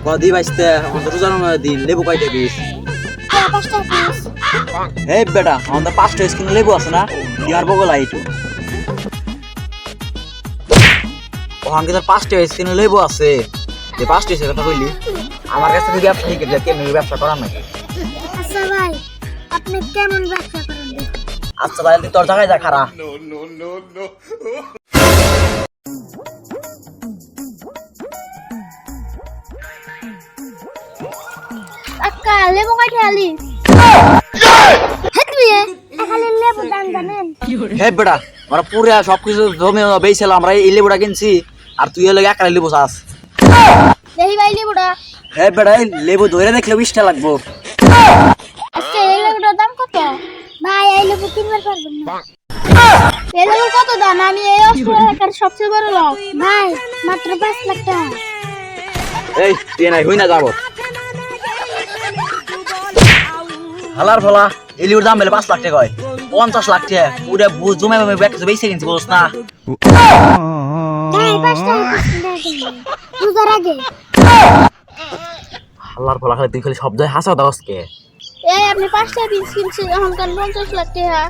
কদি বাইসতে আমাদের রোজার দিন লেবু কয়টা পিস? পাঁচটা পিস। এই বেটা আমাদের 5টা স্কিনে লেবু আছে না, ইয়ার বগল আইটু ওখান থেকে 5টা স্কিনে লেবু আছে, যে 5টা এসে কথা কইলি আমার কাছে থেকে ব্যবসা শিখে যায়, কেমনি ব্যবসা করার নাকি? আচ্ছা ভাই, আপনি কেমন ব্যবসা করেন? আচ্ছা তাহলে তুই তোর জায়গায় যা খারা। আক্কা লেবু কাটে আলি হেতবি এখানে লেবু দাম জানেন? হে বেটা আমরা পুরা সবকিছু জমি বেইছিলাম, আমরা এই লেবুটা কিনছি আর তুই এলে একা লেবু চাস। দেখি ভাই লেবুটা। হে বেটা এই লেবু ধরে দেখলে 20টা লাগবো। আচ্ছা এই লেবুটার দাম কত? ভাই এই লেবু কিনবার পারবেন না। এই লেবু কত দাম? আমি এই অস্ট্রেলিয়া এলাকার সবচেয়ে বড় লোক। ভাই মাত্র 5 লাখ টাকা। এই তুই নাই হই না যাবো হালার ফলা এই লেবুর দাম বেলে 5 লাখ টাকা হয়, 50 লাখ টাকা পুরা জমে বেঁচে কিনছি বলছ না। ভাই 5 টাকা দেখেন রোজার আগে। হালার ফলা খালি তুই খালি সব জায়গায় হাসা দাওস কে? এই আপনি 5 টাকা পিস কিনছেন এখনকার 50 লাখ টাকা।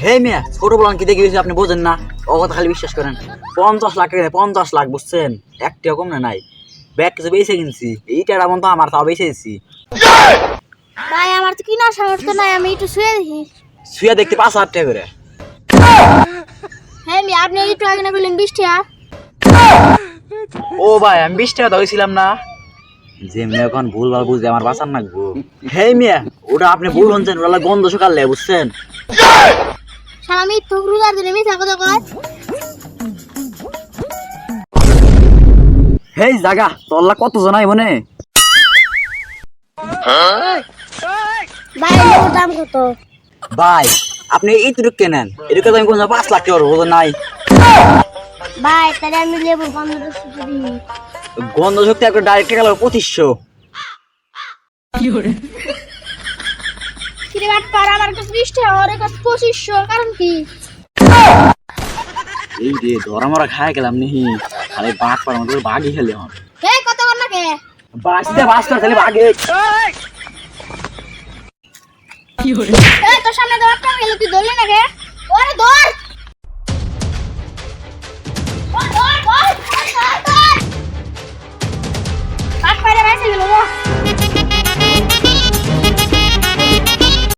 হে মিয়া ছোট বলান কি দেখি আপনি বোঝেন না, ও কথা খালি বিশ্বাস করেন। 50 লাখ টাকা 50 লাখ বুঝছেন, একটিও কম না নাই, ব্যাগ কিছু বেঁচে কিনছি এইটা এমন তো আমার তাও বেঁচে দিচ্ছি। ভাই আমার তো কিনা সামর্থ্য নাই, আমি একটু শুয়ে দেখি। শুয়ে দেখতে 5,000 টাকা করে। হ্যাঁ মি আপনি একটু আগে না বললেন 20 টাকা। ও ভাই আমি 20 টাকা দিয়েছিলাম না, যেমনি এখন ভুল ভাল বুঝে আমার বাঁচান লাগবো। হে মিয়া ওটা আপনি ভুল হচ্ছেন, ওটা গন্ধ শুকালে বুঝছেন। শালা আমি তো রোজার দিনে মিথ্যা কথা কয়। হেই জাগা তোল্লা কত জনাই মনে ভাই লেবুর দাম কত? ভাই আপনি এইটুকু কেনেন, এটুকু আমি কোন 5 লাখ টাকা ওজন নাই। ভাই তাহলে আমি লেবুর গন্ধ দেখতে দিই। গন্ধ শক্তি একটা ডাইরেক্ট গেল 2500। কিরে বাট পার আমার কাছে 20 টাকা ওর কাছে 2500, কারণ কি? এই রে ধরা মরা খায় গেলাম নিহি, খালি বাঘ পার মতো বাঘই খেলে হন। হে কত কর না কে? বাঁচতে বাঁচতে খালি বাঘে। এই তোর সামনে তো একটা গেল, তুই ধরলি না কে? ওরে ধর ধর ধর ধর ধর। বাট পারে বাইসে গেল।